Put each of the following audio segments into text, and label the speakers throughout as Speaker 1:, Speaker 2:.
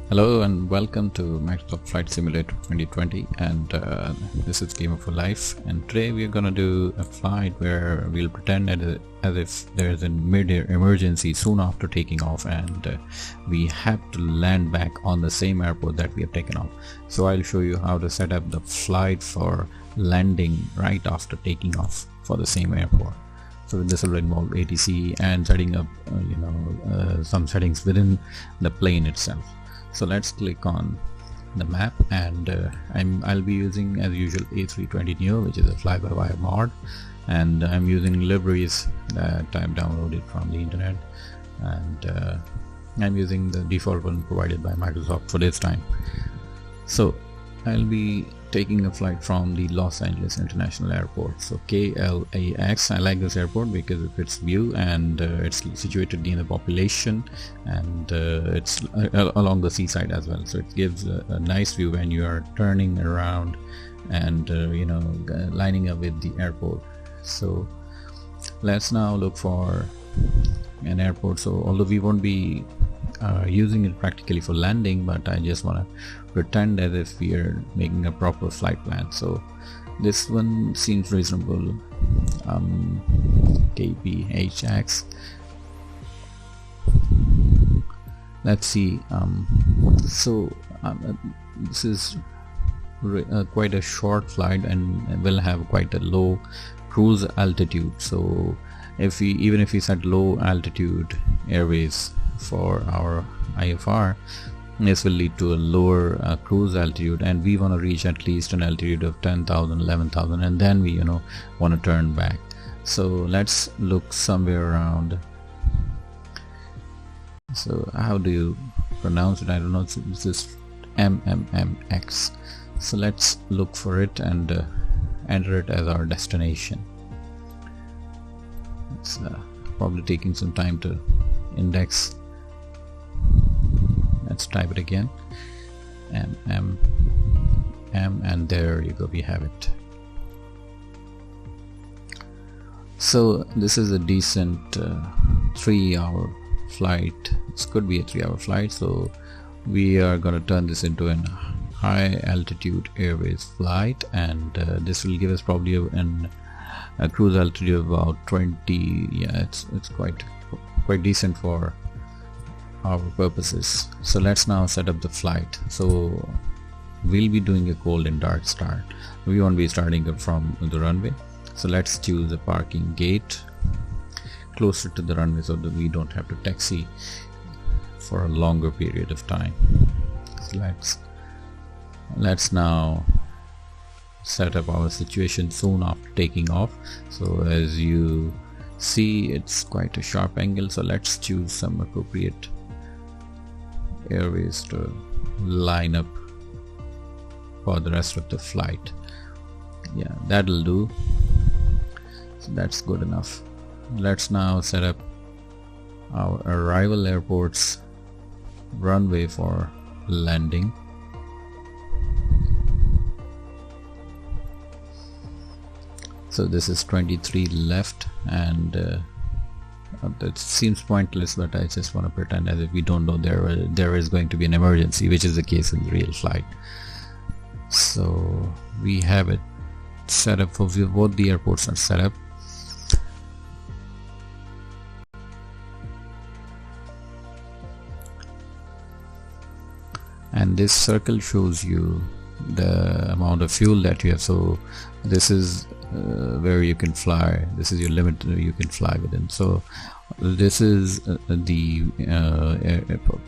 Speaker 1: Hello and welcome to Microsoft Flight Simulator 2020, and this is Gamer for Life, and today we're gonna do a flight where we'll pretend as if there's a mid-air emergency soon after taking off, and we have to land back on the same airport that we have taken off. So I'll show you how to set up the flight for landing right after taking off for the same airport. So this will involve ATC and setting up some settings within the plane itself. So let's click on the map, and I'll be using as usual A320neo, which is a fly-by-wire mod, and I'm using libraries that I've downloaded from the internet, and I'm using the default one provided by Microsoft for this time. So I'll be taking a flight from the Los Angeles International Airport, so KLAX. I like this airport because of its view, and it's situated near the population, and it's along the seaside as well, so it gives a nice view when you are turning around and lining up with the airport. So let's now look for an airport. So although we won't be using it practically for landing, but I just want to pretend as if we are making a proper flight plan. So this one seems reasonable. KPHX. Let's see. This is quite a short flight and will have quite a low cruise altitude. So even if we set low altitude airways for our IFR, this will lead to a lower cruise altitude, and we want to reach at least an altitude of 10,000, 11,000, and then we want to turn back. So let's look somewhere around. So how do you pronounce it? I don't know. This is MMMX. So let's look for it and enter it as our destination. It's probably taking some time to index. Let's type it again, M, and there you go, we have it. So this is a decent 3-hour flight. This could be a 3-hour flight, so we are going to turn this into an high altitude airways flight, and this will give us probably a cruise altitude of about 20. Yeah, it's quite decent for our purposes. So let's now set up the flight. So we'll be doing a cold and dark start. We won't be starting up from the runway, so let's choose a parking gate closer to the runway so that we don't have to taxi for a longer period of time. So let's now set up our situation soon after taking off. So as you see, it's quite a sharp angle, so let's choose some appropriate airways to line up for the rest of the flight. Yeah, that'll do. So that's good enough. Let's now set up our arrival airport's runway for landing. So this is 23 left, and that seems pointless, but I just want to pretend as if we don't know there is going to be an emergency, which is the case in the real flight. So we have it set up for both the airports are set up. And this circle shows you the amount of fuel that you have. So this is where you can fly. This is your limit you can fly within. So this is the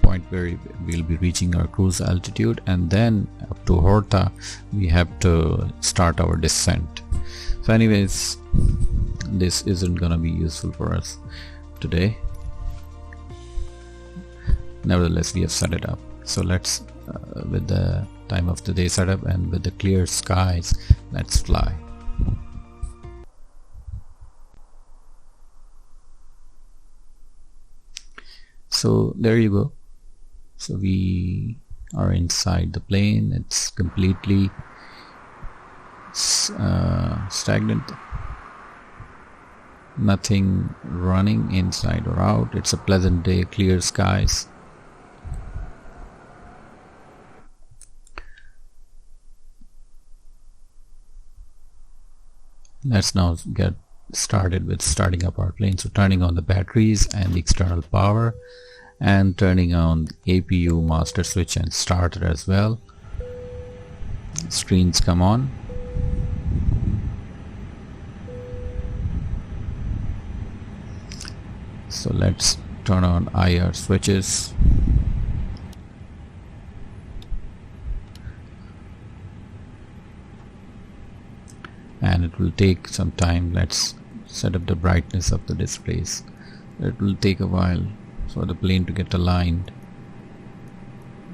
Speaker 1: point where we'll be reaching our cruise altitude, and then up to Horta we have to start our descent. So anyways, this isn't gonna be useful for us today. Nevertheless, we have set it up. So let's with the time of the day setup and with the clear skies, let's fly. So there you go. So we are inside the plane. It's completely stagnant, nothing running inside or out. It's a pleasant day, clear skies. Let's now get started with starting up our plane. So turning on the batteries and the external power, and turning on the APU master switch and starter as well. Screens come on. So let's turn on IR switches. And it will take some time. Let's set up the brightness of the displays. It will take a while for the plane to get aligned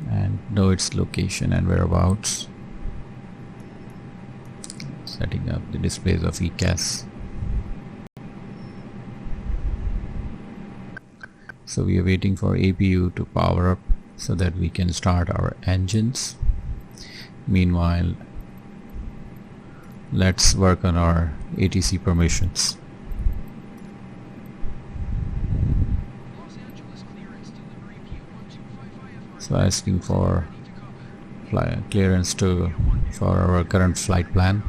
Speaker 1: and know its location and whereabouts. Setting up the displays of ECAS. So we are waiting for APU to power up so that we can start our engines. Meanwhile, let's work on our ATC permissions. So asking for clearance for our current flight plan.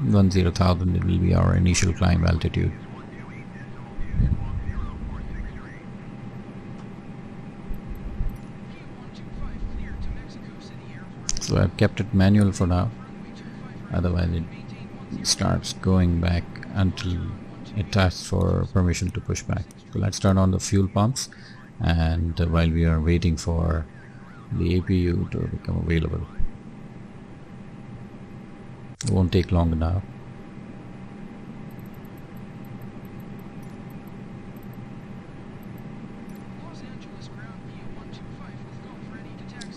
Speaker 1: One 0,000, it will be our initial climb altitude. So I've kept it manual for now, otherwise it starts going back until it asks for permission to push back. So let's turn on the fuel pumps, and while we are waiting for the APU to become available. It won't take long now.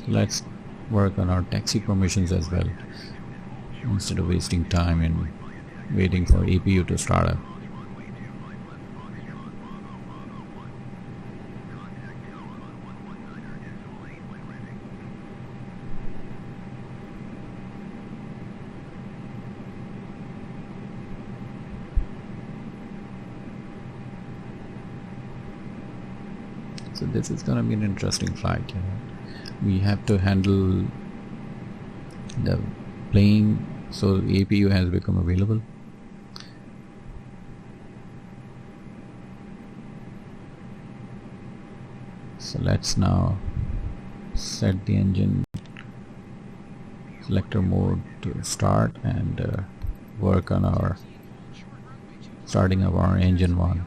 Speaker 1: Let's work on our taxi permissions as well, instead of wasting time in waiting for APU to start up. So this is going to be an interesting flight. We have to handle the plane, so APU has become available. So let's now set the engine selector mode to start and work on our starting of our engine 1.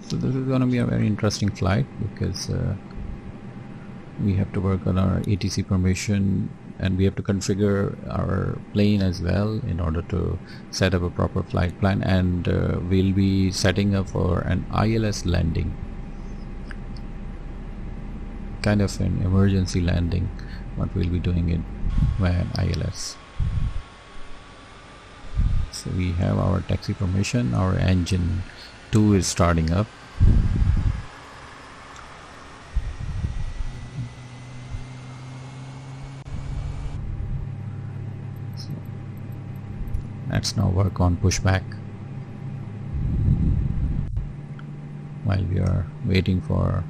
Speaker 1: So this is going to be a very interesting flight because we have to work on our ATC permission, and we have to configure our plane as well in order to set up a proper flight plan, and we'll be setting up for an ILS landing, kind of an emergency landing, what we'll be doing it via an ILS. So we have our taxi permission, our engine 2 is starting up. So let's now work on pushback while we are waiting for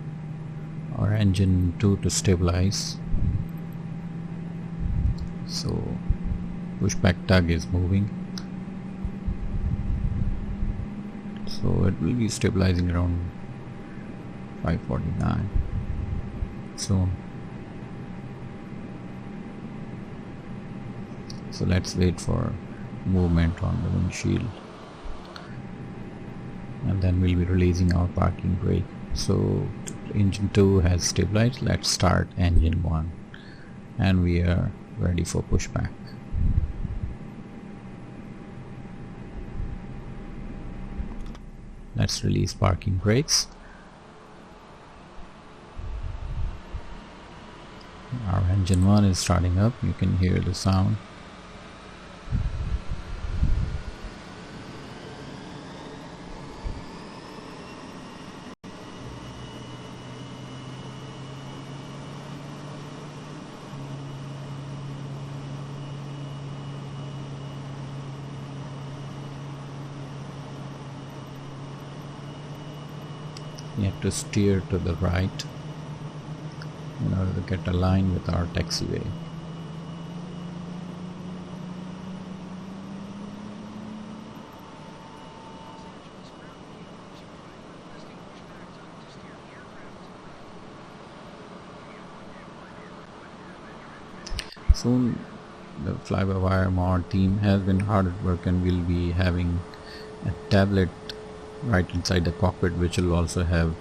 Speaker 1: our engine 2 to stabilize. So pushback tug is moving. So it will be stabilizing around 549 soon. So let's wait for movement on the windshield, and then we'll be releasing our parking brake. So engine 2 has stabilized. Let's start engine 1, and we are ready for pushback. Let's release parking brakes. Our engine 1 is starting up. You can hear the sound. You have to steer to the right in order to get aligned with our taxiway. Soon the fly-by-wire mod team has been hard at work, and we'll be having a tablet right inside the cockpit which will also have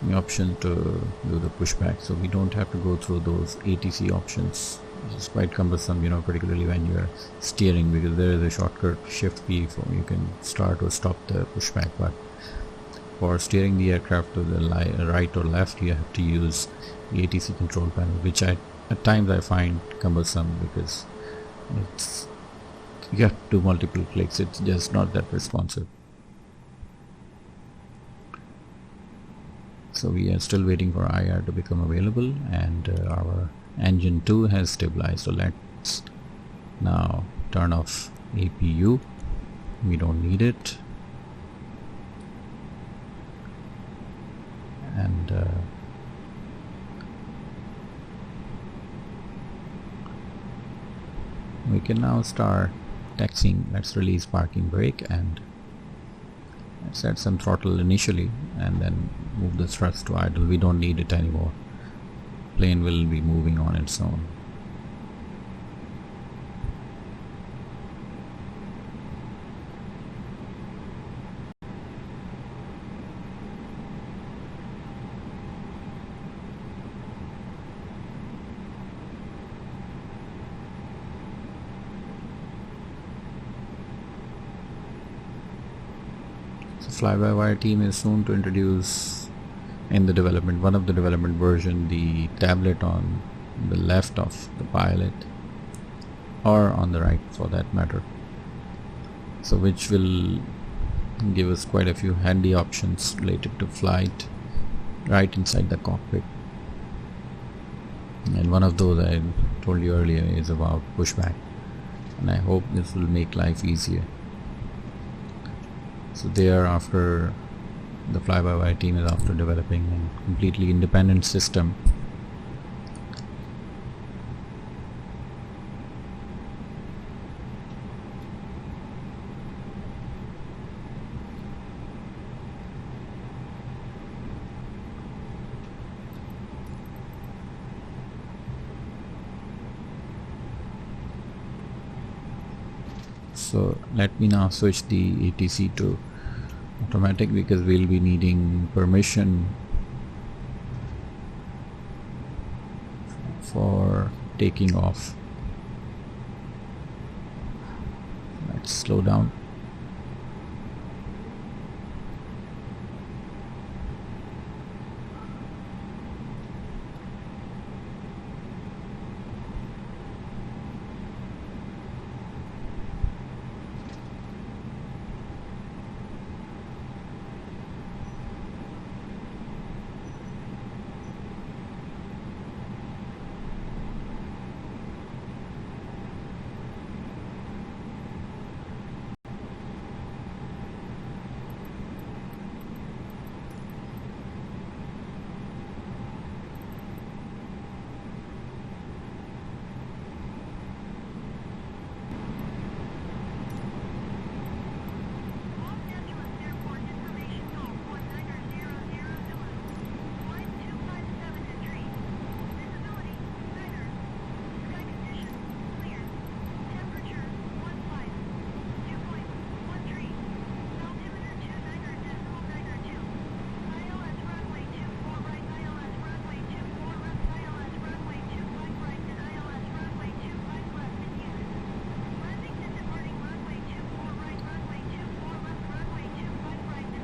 Speaker 1: the option to do the pushback, so we don't have to go through those ATC options, which is quite cumbersome, you know, particularly when you're steering, because there is a shortcut shift key for you can start or stop the pushback, but for steering the aircraft to the right or left you have to use the ATC control panel, which at times I find cumbersome because you have to do multiple clicks. It's just not that responsive. So we are still waiting for IR to become available, and our engine 2 has stabilized. So let's now turn off APU. We don't need it. And we can now start taxiing. Let's release parking brake and set some throttle initially, and then move the thrust to idle. We don't need it anymore. Plane will be moving on its own. Fly-by-wire team is soon to introduce in the development, one of the development version, the tablet on the left of the pilot, or on the right for that matter, so which will give us quite a few handy options related to flight right inside the cockpit. And one of those I told you earlier is about pushback, and I hope this will make life easier. So thereafter, the fly-by-wire team is after developing a completely independent system So let me now switch the ATC to automatic, because we'll be needing permission for taking off. Let's slow down.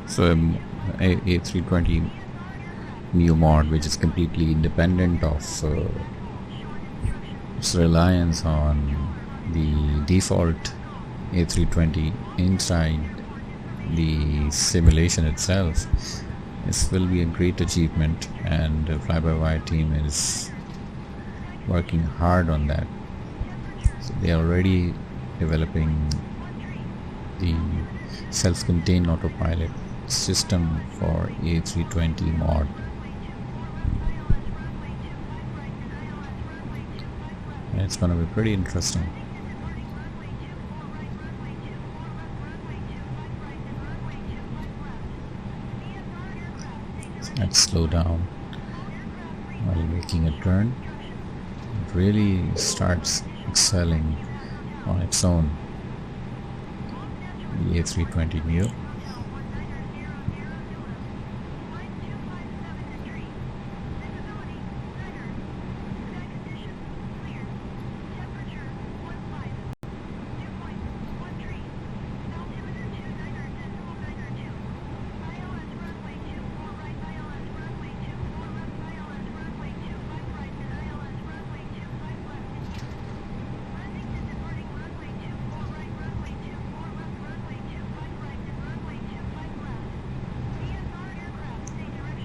Speaker 1: So A320neo mod, which is completely independent of its reliance on the default A320 inside the simulation itself. This will be a great achievement, and the fly-by-wire team is working hard on that. So they are already developing the self-contained autopilot system for A320 mod. It's gonna be pretty interesting. Let's slow down while making a turn. It really starts excelling on its own. The A320neo.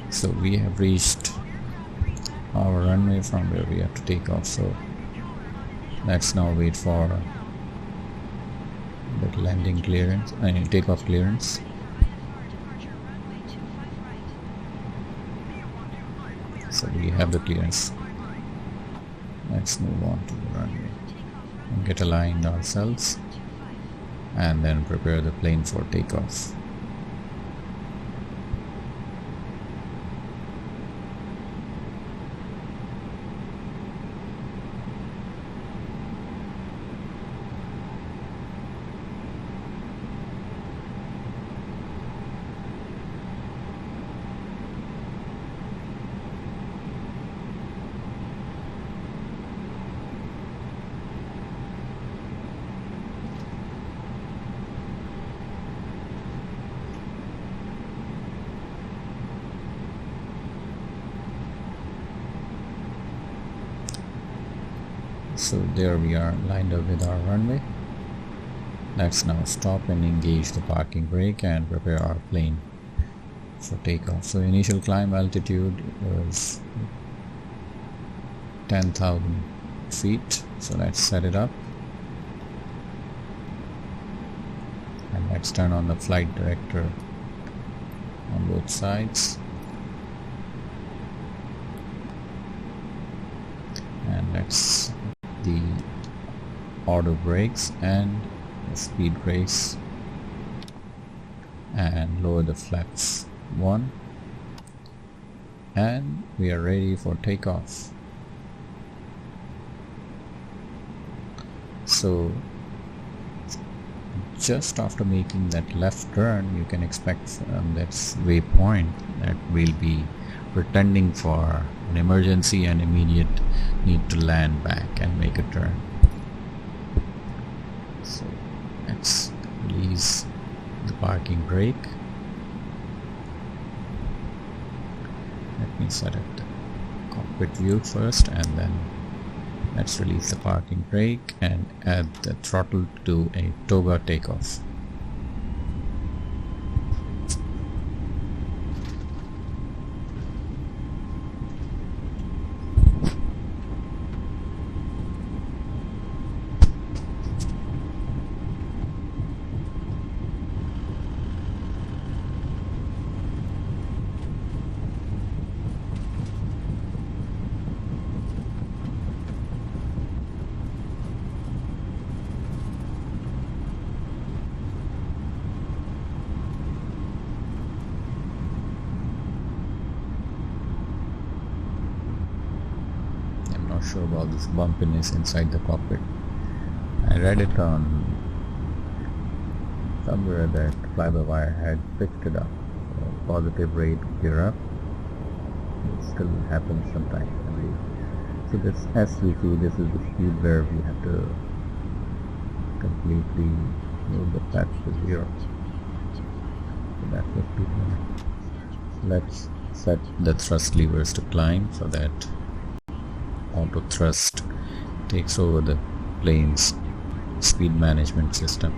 Speaker 1: So we have reached our runway from where we have to take off, so let's now wait for the landing clearance and takeoff clearance. So we have the clearance. Let's move on to the runway and get aligned ourselves and then prepare the plane for takeoff. So there we are, lined up with our runway. Let's now stop and engage the parking brake and prepare our plane for takeoff. So initial climb altitude was 10,000 feet. So let's set it up. And let's turn on the flight director on both sides. And let's the auto brakes and the speed brakes and lower the flaps 1, and we are ready for takeoff. So just after making that left turn, you can expect from that waypoint that we'll be pretending for an emergency and immediate need to land back and make a turn. So let's release the parking brake. Let me set up the cockpit view first, and then let's release the parking brake and add the throttle to a toga takeoff. Sure about this bumpiness inside the cockpit. I read it on somewhere that fly-by-wire had fixed it up. Positive rate gear up. It still happens sometimes. So this SVC, this is the speed where we have to completely move the flaps to 0. So that's the speed limit. Let's set the thrust levers to climb so that auto thrust takes over the plane's speed management system.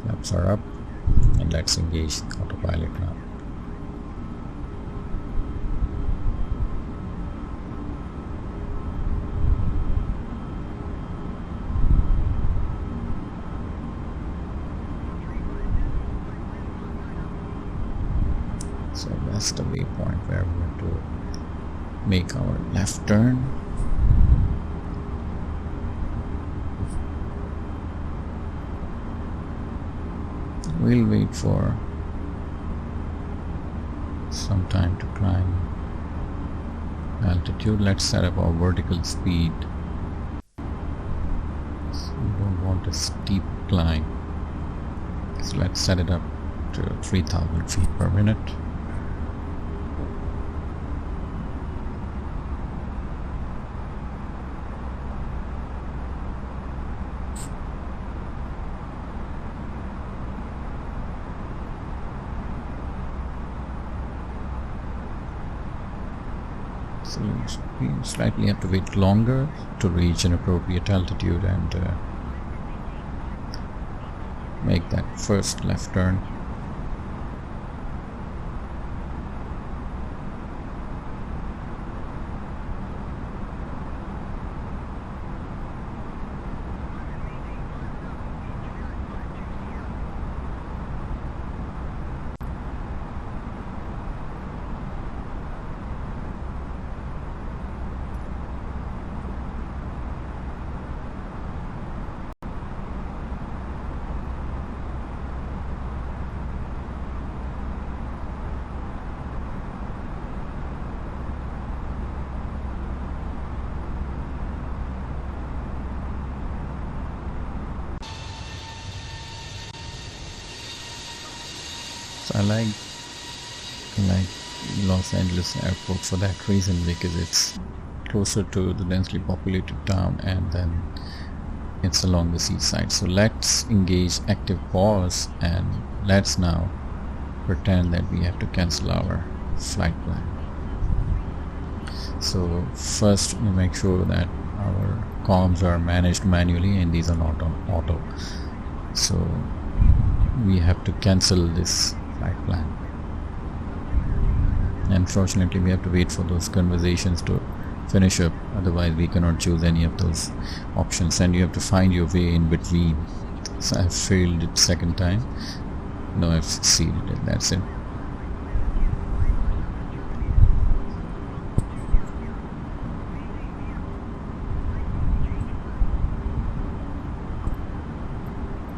Speaker 1: Flaps are up, and let's engage the autopilot now. that's the waypoint where we have to make our left turn. We'll wait for some time to climb altitude. Let's set up our vertical speed. So we don't want a steep climb, so let's set it up to 3000 feet per minute. So we slightly have to wait longer to reach an appropriate altitude and make that first left turn. So I like Los Angeles airport for that reason, because it's closer to the densely populated town and then it's along the seaside. So let's engage active pause and let's now pretend that we have to cancel our flight plan. So first we make sure that our comms are managed manually and these are not on auto. So we have to cancel this flight plan. Unfortunately, we have to wait for those conversations to finish up, otherwise we cannot choose any of those options and you have to find your way in between. So I've failed it second time. No, I've succeeded it. That's it.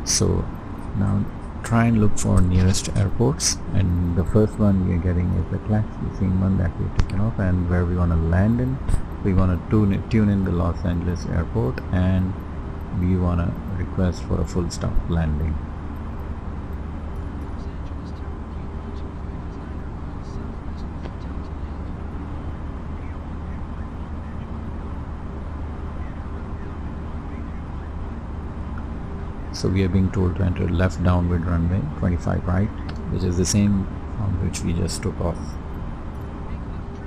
Speaker 1: So now try and look for nearest airports, and the first one we are getting is the KLAX, the same one that we've taken off and where we want to land in. We want to tune in the Los Angeles airport and we want to request for a full stop landing. So we are being told to enter left downwind runway 25 right, which is the same on which we just took off.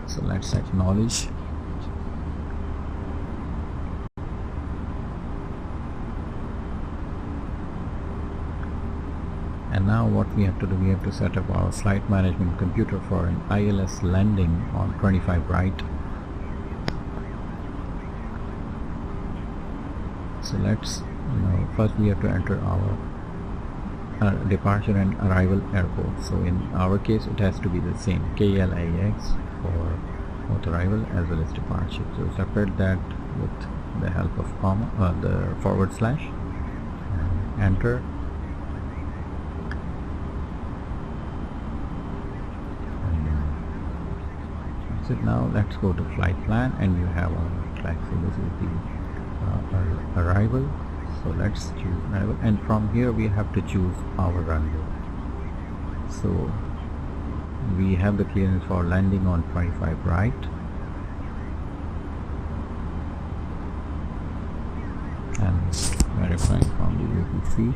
Speaker 1: So let's acknowledge. And now what we have to do, we have to set up our flight management computer for an ILS landing on 25 right. So let's first we have to enter our departure and arrival airport. So in our case it has to be the same, KLAX for both arrival as well as departure. So separate that with the help of the forward slash and enter. That's it. Now let's go to flight plan and you have our KLAX. So this is the arrival. So let's choose arrival, and from here we have to choose our runway. So we have the clearance for landing on 25 right, and verifying from the UTC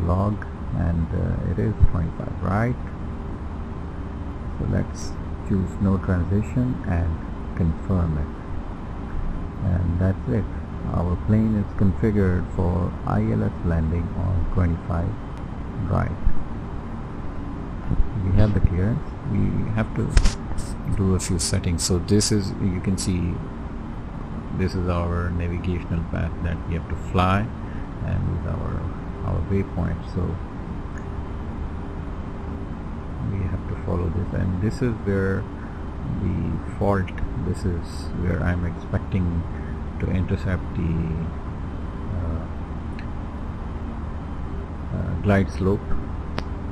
Speaker 1: log, and it is 25 right. So let's choose no transition and confirm it, and that's it. Our plane is configured for ILS landing on 25 right. We have the clearance. We have to do a few settings. So this is, you can see, this is our navigational path that we have to fly, and with our waypoint. So we have to follow this, and this is where the fault, this is where I'm expecting to intercept the glide slope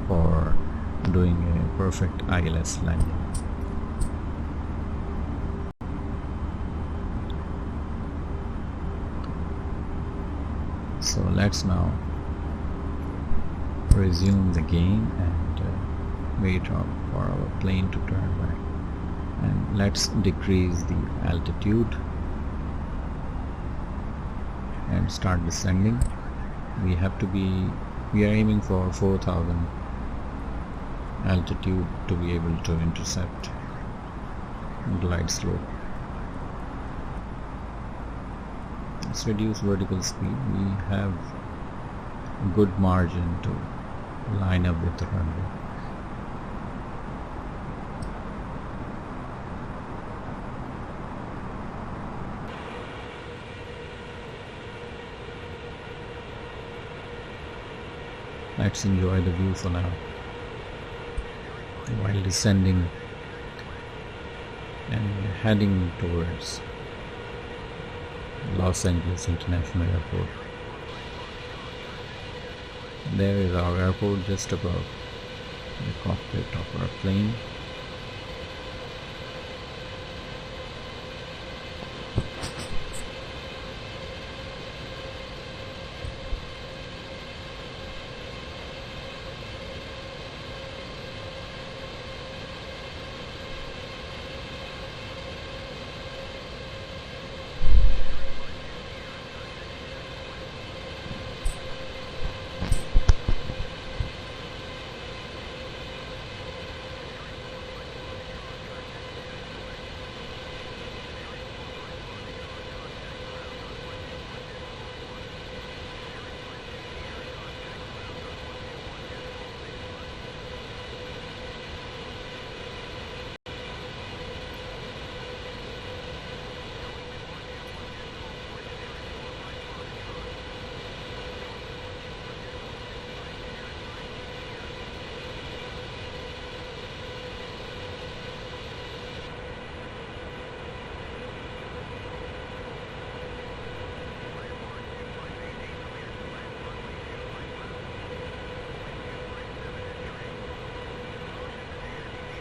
Speaker 1: for doing a perfect ILS landing. So let's now resume the game and wait for our plane to turn back, and let's decrease the altitude and start descending. We are aiming for 4,000 altitude to be able to intercept glide slope. Let's reduce vertical speed. We have a good margin to line up with the runway. Let's enjoy the view for now while descending and heading towards Los Angeles International Airport. There is our airport just above the cockpit of our plane.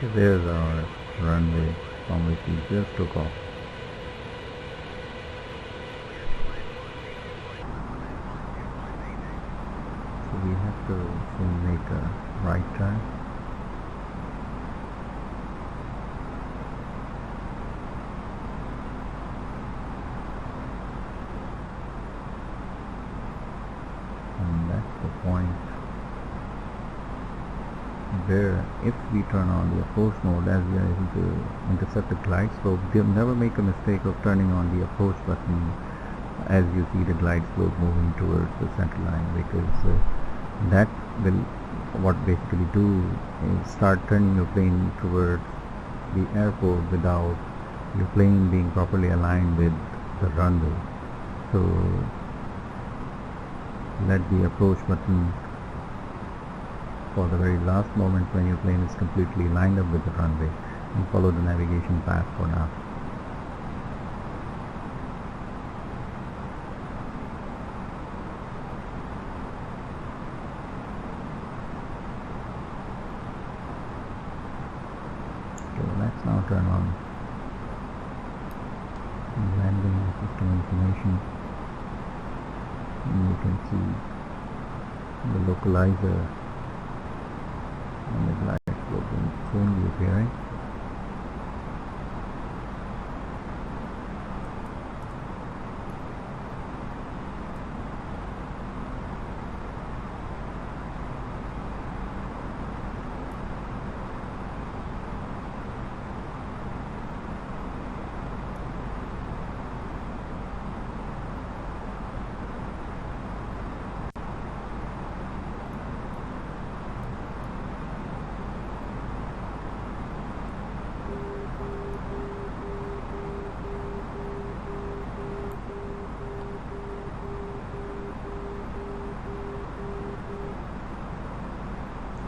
Speaker 1: So there's our runway from which we just took off. So we have to soon make a right turn. And that's the point where if we turn on the approach mode, as we are able to intercept the glide slope, never make a mistake of turning on the approach button as you see the glide slope moving towards the center line, because that will what basically do is start turning your plane towards the airport without your plane being properly aligned with the runway. So let the approach button for the very last moment when your plane is completely lined up with the runway, and follow the navigation path for now. So let's now turn on landing system information, and you can see the localizer and the glide slope will soon be appearing.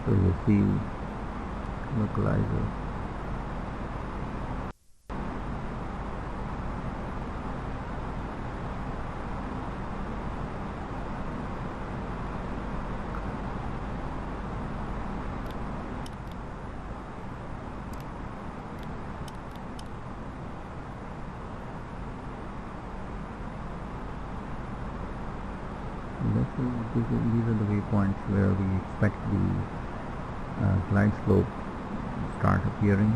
Speaker 1: So you see localizer. These are the waypoints where we expect the glide slope to start appearing.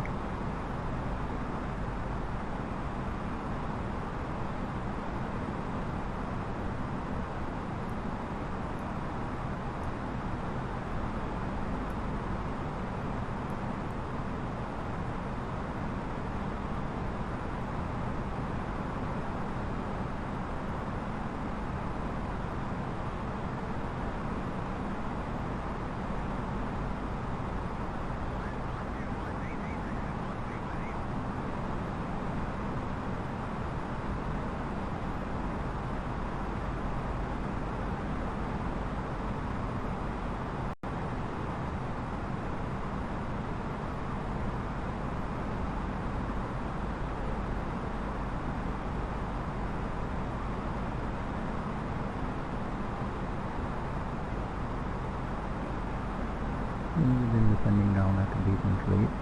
Speaker 1: Then descending down at a decent rate,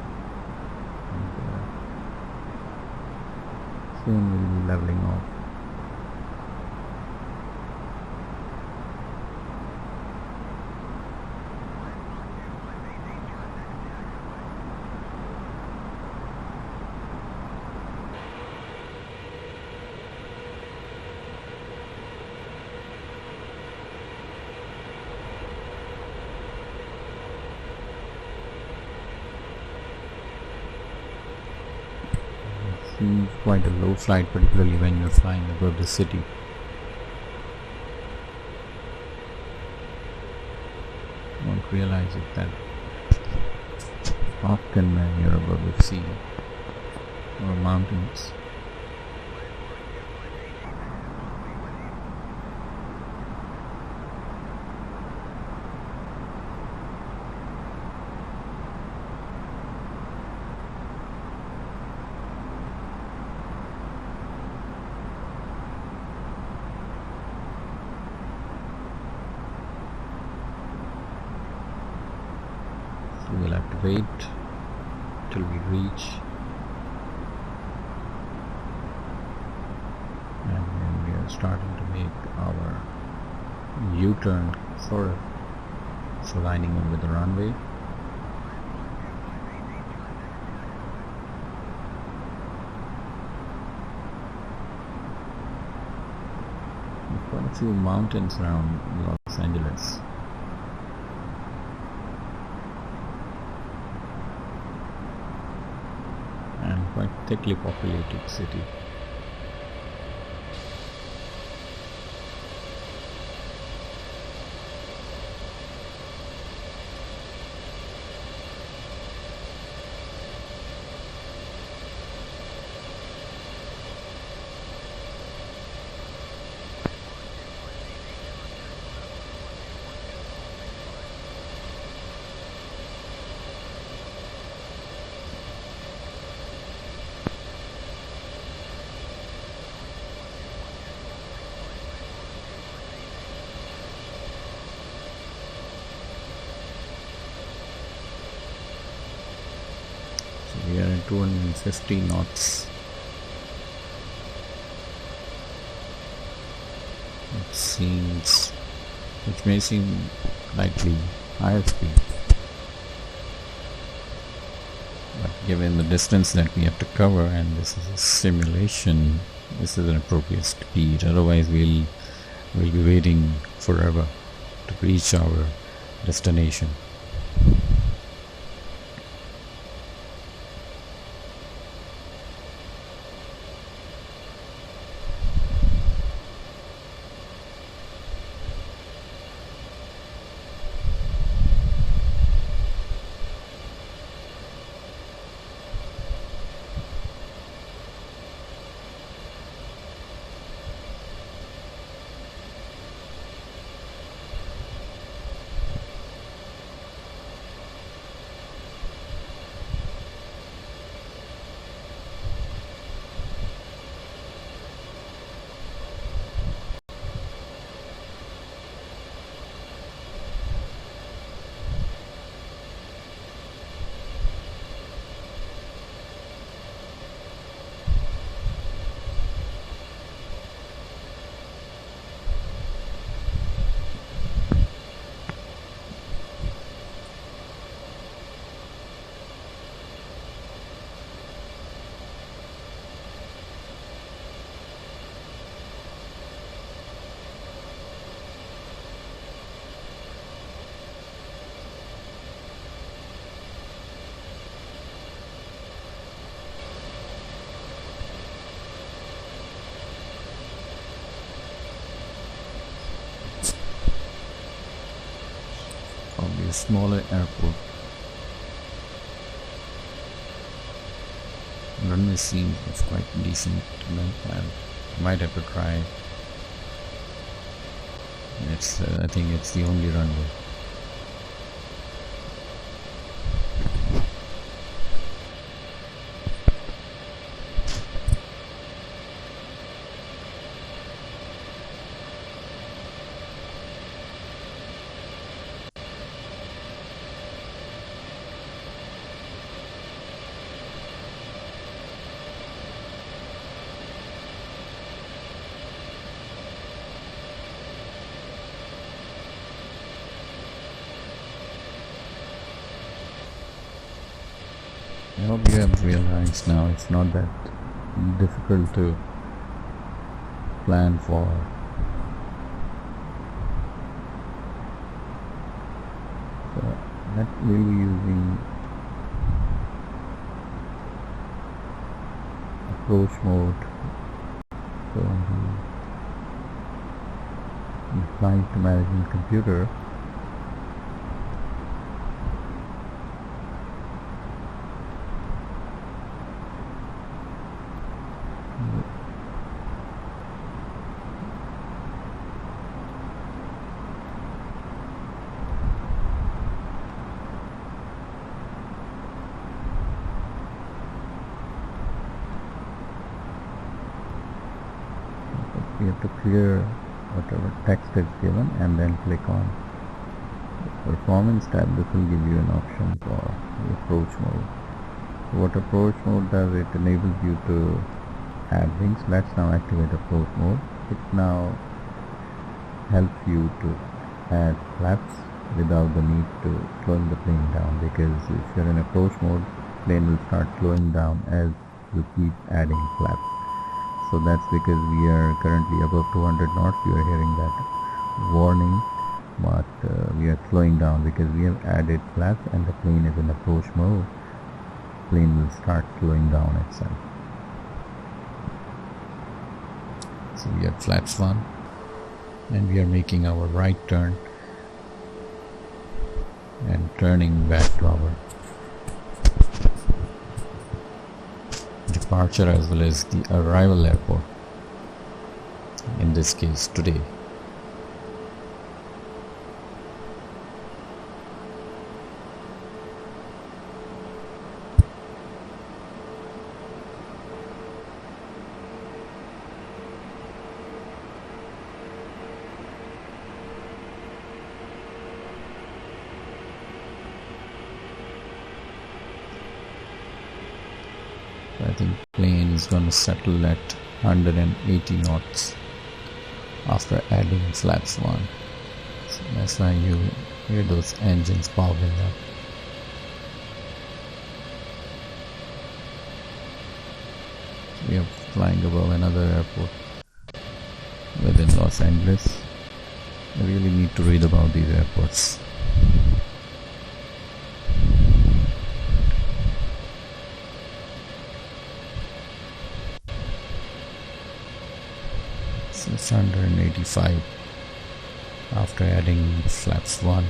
Speaker 1: and soon we'll be leveling off. Seems quite a low flight, particularly when you're flying above the city. Won't realize it that often when you're above the sea or mountains. We'll have to wait till we reach, and then we are starting to make our U-turn, sort of, so lining up with the runway. Quite a few mountains around Los Angeles. Quite thickly populated city. We are at 250 knots. Which may seem likely higher speed, but given the distance that we have to cover, and this is a simulation, this is an appropriate speed. Otherwise we'll be waiting forever to reach our destination. a smaller airport. Runway seems of quite decent length. I might have to try. I think it's the only runway. I hope you have realized now it's not that difficult to plan for. So that we'll be using approach mode. So the flight management computer. We have to clear whatever text is given and then click on the performance tab. This will give you an option for the approach mode. So what approach mode does, it enables you to add wings. Let's now activate approach mode. It now helps you to add flaps without the need to slowing the plane down, because if you're in approach mode, plane will start slowing down as you keep adding flaps. So that's because we are currently above 200 knots. You are hearing that warning, but we are slowing down because we have added flaps and the plane is in approach mode. Plane will start slowing down itself. So we have flaps 1 and we are making our right turn and turning back to our departure as well as the arrival airport, in this case today. I think plane is going to settle at 180 knots after adding flaps 1. So that's why you hear those engines powering up. We are flying above another airport within Los Angeles. I really need to read about these airports. It's 185 after adding flaps 1.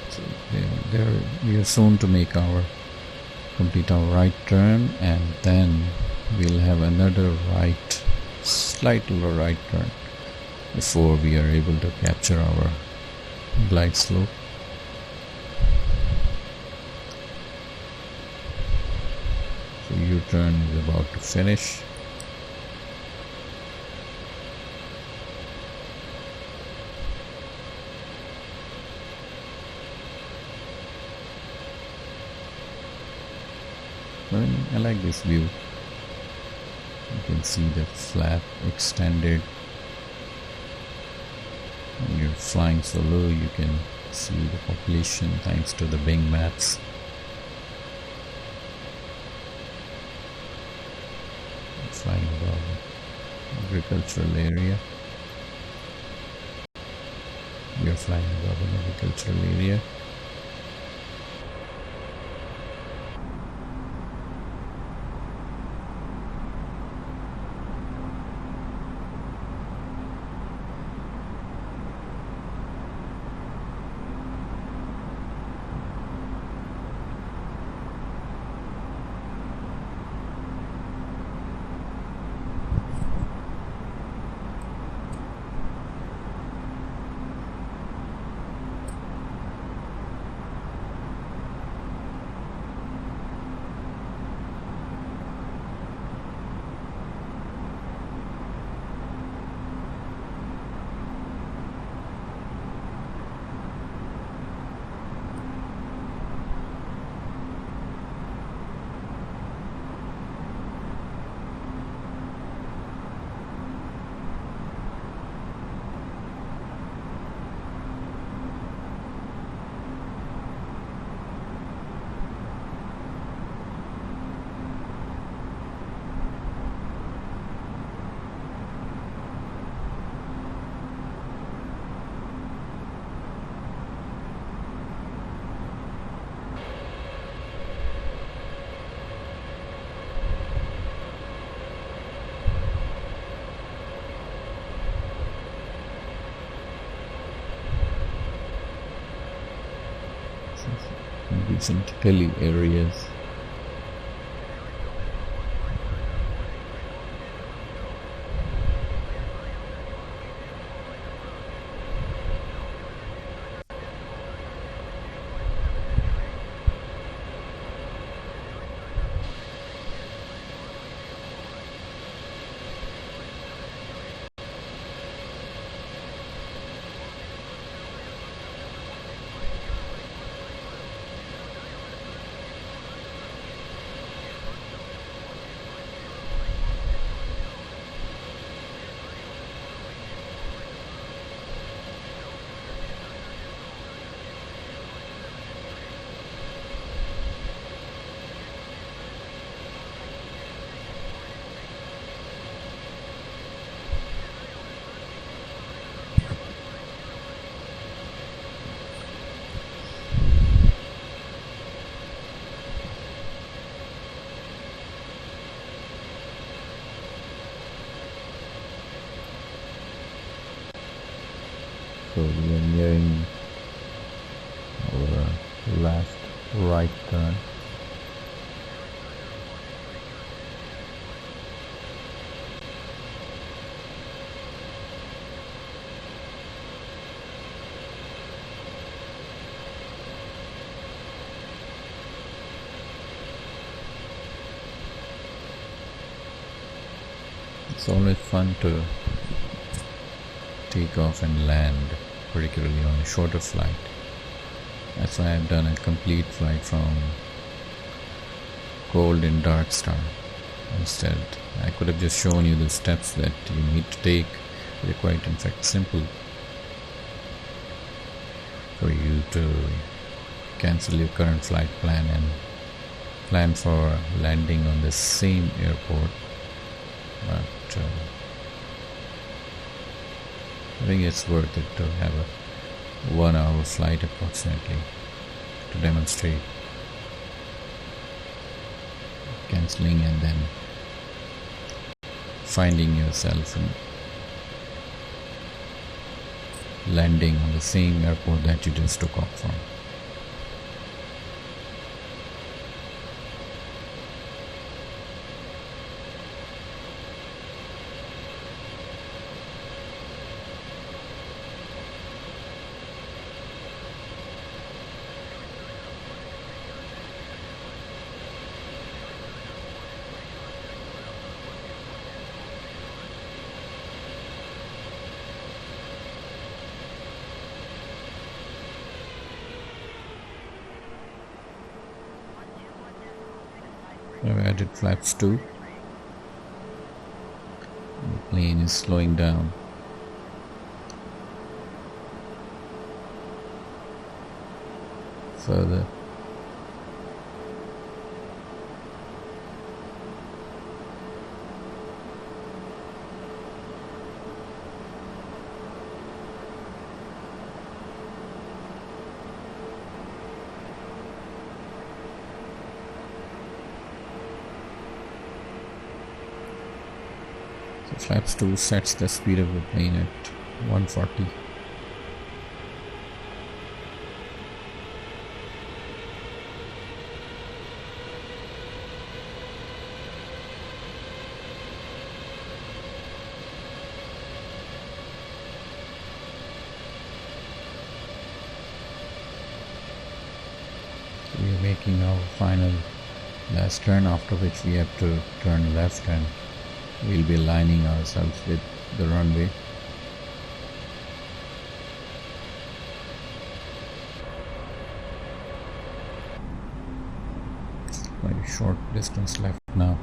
Speaker 1: So we are soon to complete our right turn, and then we'll have another slight little right turn before we are able to capture our glide slope. So U-turn is about to finish. I like this view. You can see the flap extended. When you're flying so low, you can see the population thanks to the Bing maps. Flying above agricultural area. We are flying above an agricultural area. Decent hilly areas. So we are nearing our last right turn. It's always fun to take off and land, particularly on a shorter flight. That's why I've done a complete flight from Cold in Dark Star. Instead, I could have just shown you the steps that you need to take. They're quite, in fact, simple for you to cancel your current flight plan and plan for landing on the same airport. But I think it's worth it to have a 1 hour flight approximately to demonstrate cancelling and then finding yourself and landing on the same airport that you just took off from. I've added flaps too. The plane is slowing down. Further. Flaps 2 sets the speed of the plane at 140. So we are making our final last turn, after which we have to turn left and we'll be aligning ourselves with the runway. Very short distance left now.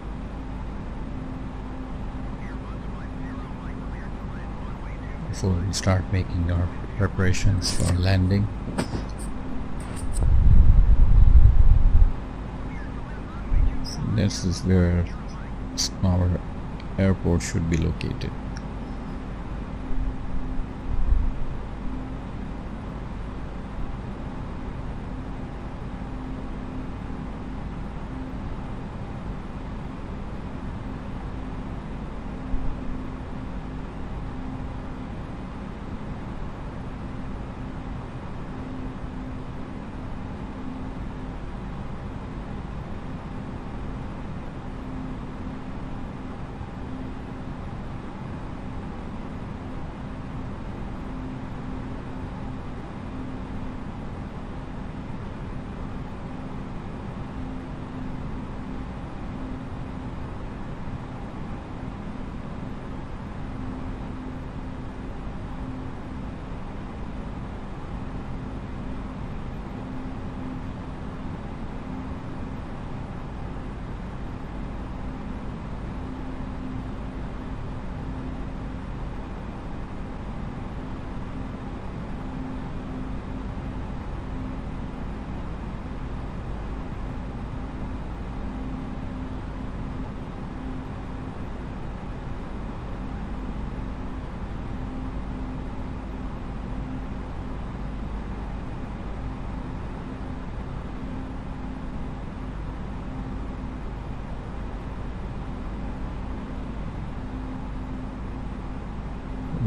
Speaker 1: Before we start making our preparations for landing. So this is where our airport should be located.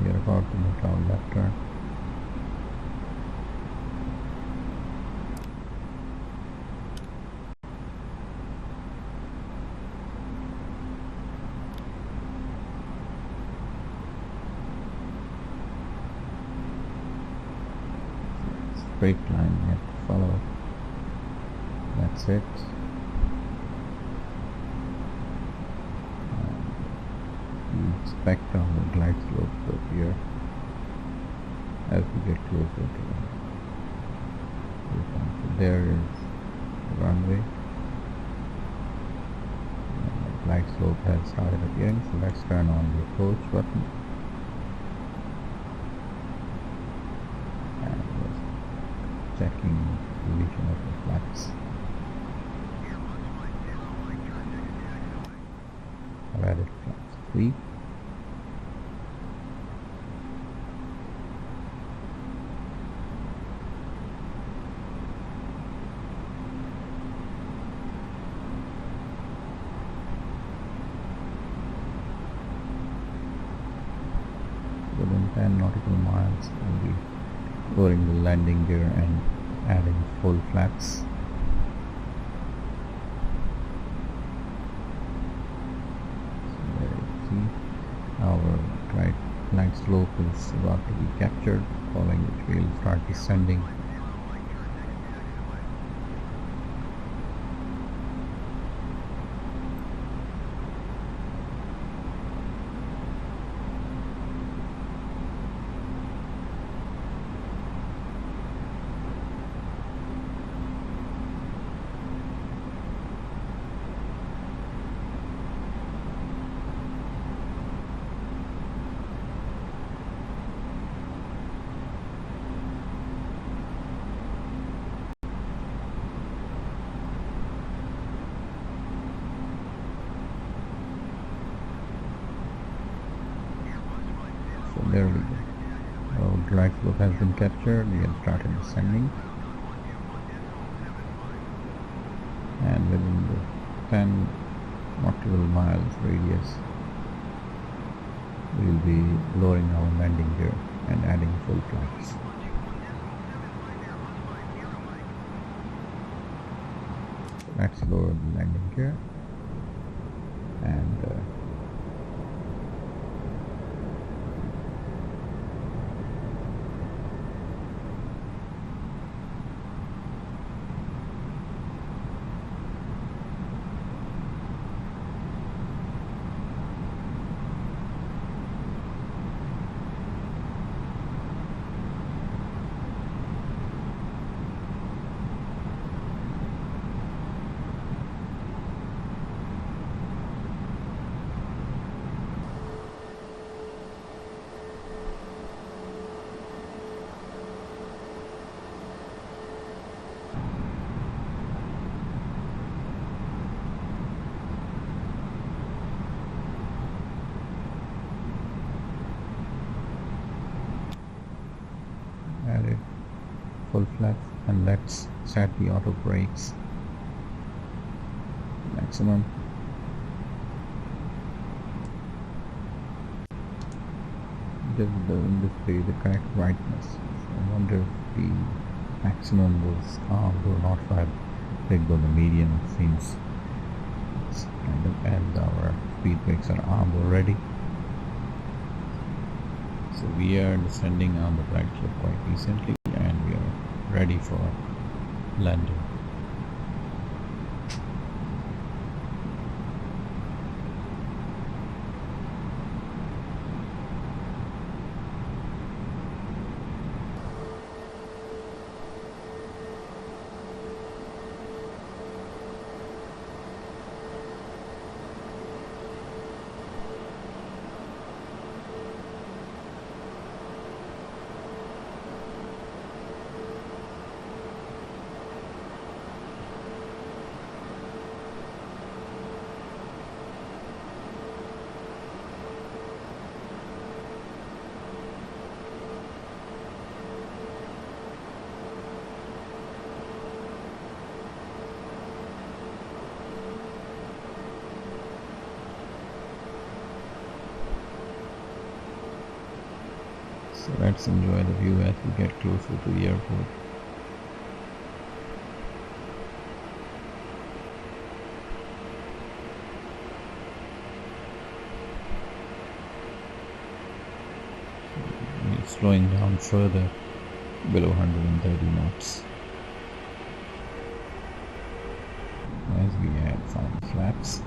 Speaker 1: We are about to make our left turn. Straight line we have to follow. That's it. We expect our glide slope to appear as we get closer to the so there is the runway. The glide slope has started appearing, so let's turn on the approach button. And just checking the position of the flaps. I've added flaps 3. Within 10 nautical miles, we'll be lowering the landing gear and adding full flaps. So there you see our glide slope is about to be captured, following which we'll start descending. So there we go. Our glide slope has been captured. We have started descending. And within the 10 nautical miles radius, we'll be lowering our landing gear and adding full flaps. Let's lower the landing gear and added full flaps, and let's set the auto brakes maximum. This doesn't display the correct brightness. I wonder if the maximum was armed or not. If I clicked on the medium, it seems it's kind of as our speed brakes are armed already. So we are descending on the right slope quite recently and we are ready for landing. So let's enjoy the view as we get closer to the airport. We're slowing down further below 130 knots as we add final flaps.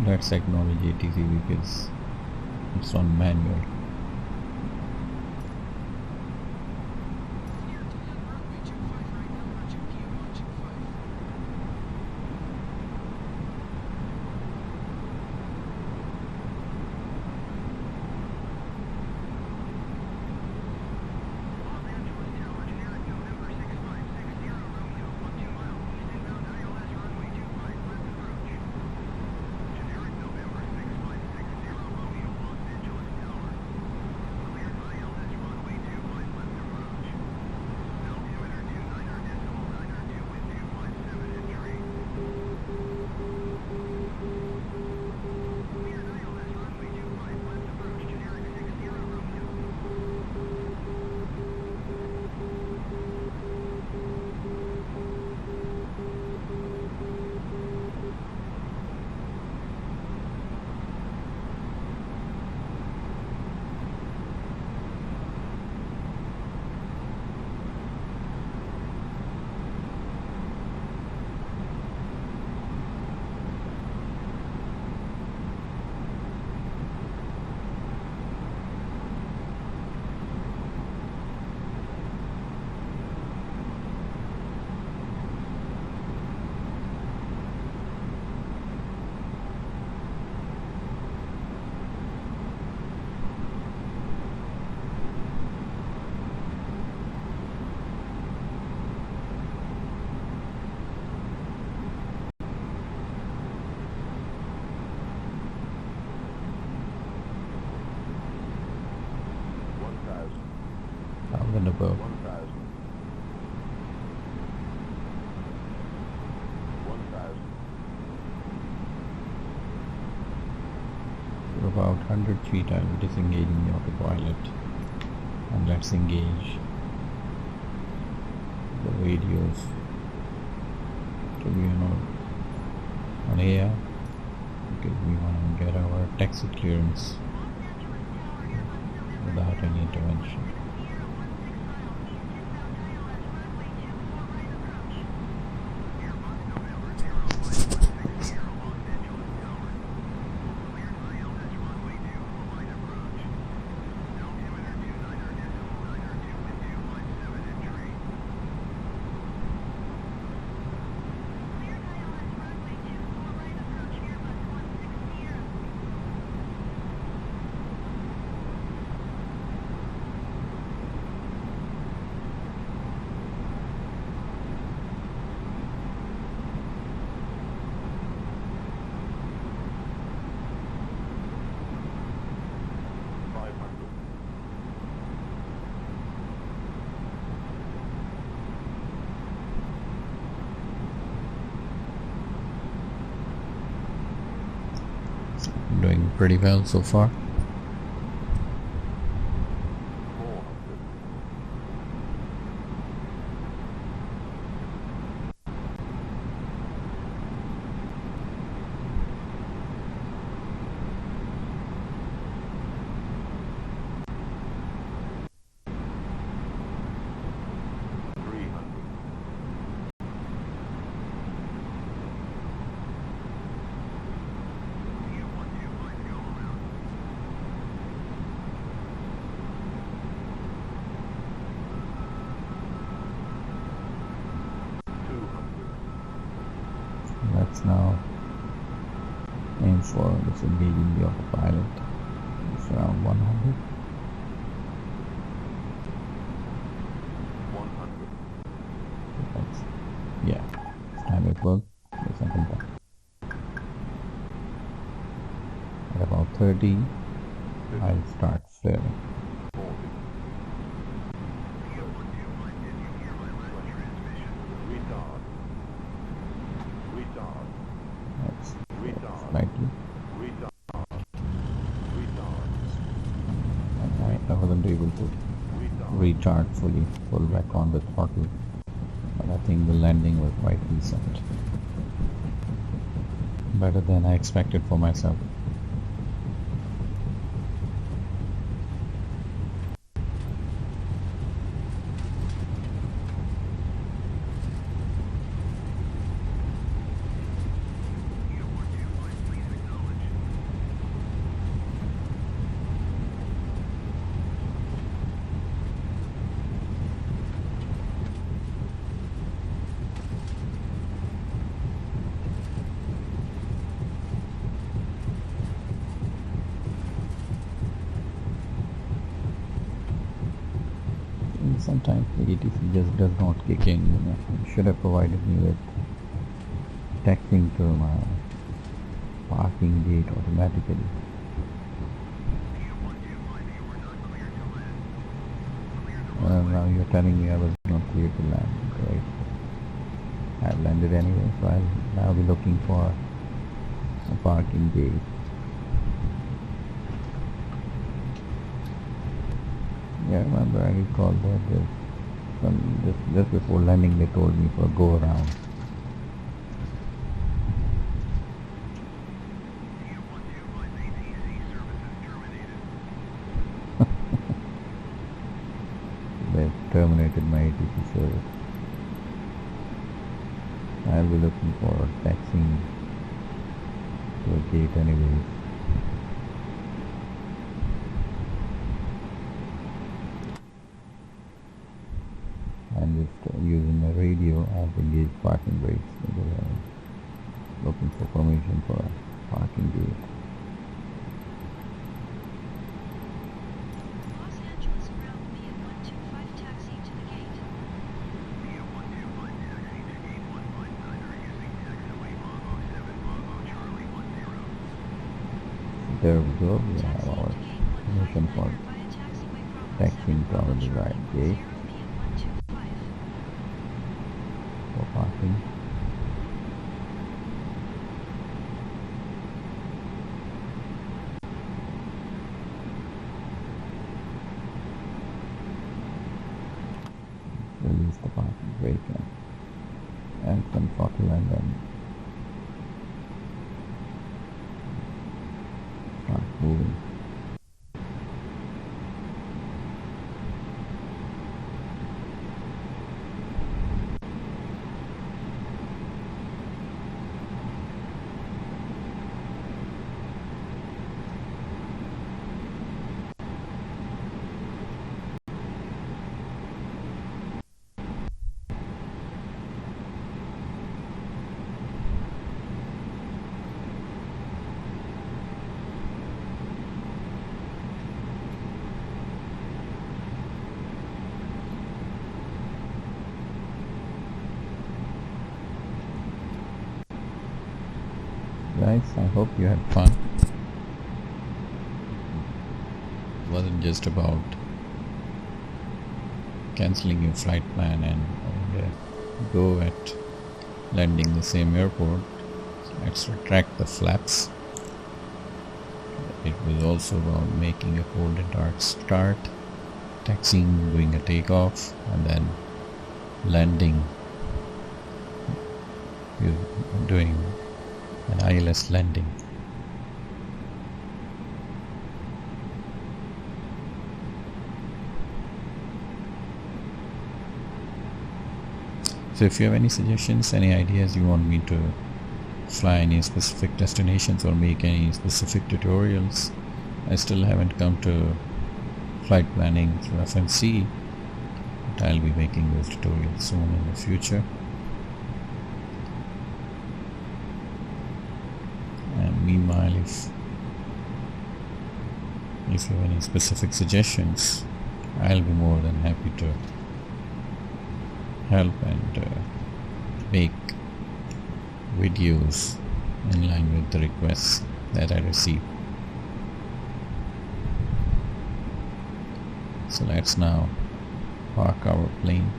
Speaker 1: Let's acknowledge ATC because it's on manual. even above.
Speaker 2: 1,000.
Speaker 1: For about 100 feet I'll be disengaging the autopilot, and let's engage the radios to be on air, because we want to get our taxi clearance without any intervention. Doing pretty well so far. Let's now aim for disengaging the autopilot. It's around 100.
Speaker 2: 100.
Speaker 1: Yeah, this time it worked. The second time. At about 30, I'll start flaring.
Speaker 2: 40. Retard. Retard.
Speaker 1: That's
Speaker 2: Retard.
Speaker 1: slightly.
Speaker 2: Retard. Retard.
Speaker 1: And I wasn't able to recharge fully, pull back on the throttle, but I think the landing was quite decent. Better than I expected for myself. Sometimes the ATC just does not kick in. It should have provided me with taxing to my parking gate automatically. Now you're telling me I was not clear to land, right? I've landed anyway, so I'll now be looking for a parking gate. Yeah, remember I recall that just before landing they told me for a go around. They terminated my ATC service. I'll be looking for taxiing to a gate anyways. And just using a radio, I've engaged parking brakes because I'm looking for permission for a parking gate.
Speaker 3: Los Angeles ground via 125 taxi to the gate. Via 125 taxi to gate 159 using taxiway Bravo 7 Bravo Charlie 10.
Speaker 1: There we go, we have our permission for taxiing from the right gate for parking. Release the parking brake and some throttle and then start moving. Guys, I hope you had fun. It wasn't just about cancelling your flight plan and go at landing the same airport. Let's retract the flaps. It was also about making a cold and dark start, taxiing, doing a takeoff, and then landing, doing an ILS landing. So if you have any suggestions, any ideas you want me to fly any specific destinations or make any specific tutorials, I still haven't come to flight planning through FMC, but I'll be making those tutorials soon in the future. And meanwhile, if you have any specific suggestions, I'll be more than happy to help and make videos in line with the requests that I receive. So let's now park our plane.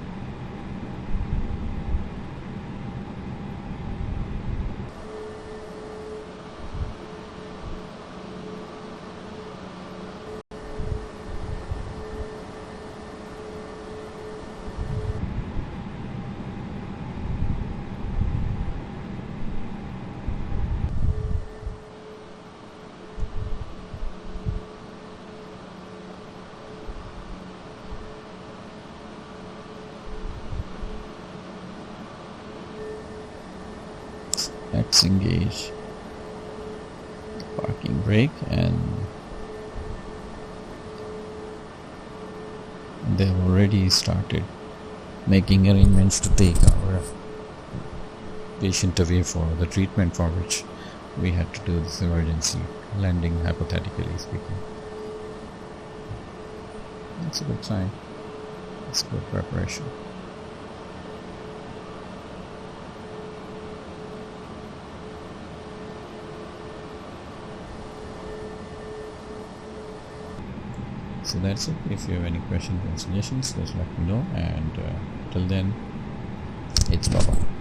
Speaker 1: Let's engage parking brake, and they've already started making arrangements to take our patient away for the treatment for which we had to do this emergency landing, hypothetically speaking. That's a good sign. It's good preparation. So that's it. If you have any questions and suggestions, just let me know, and till then, it's bye-bye.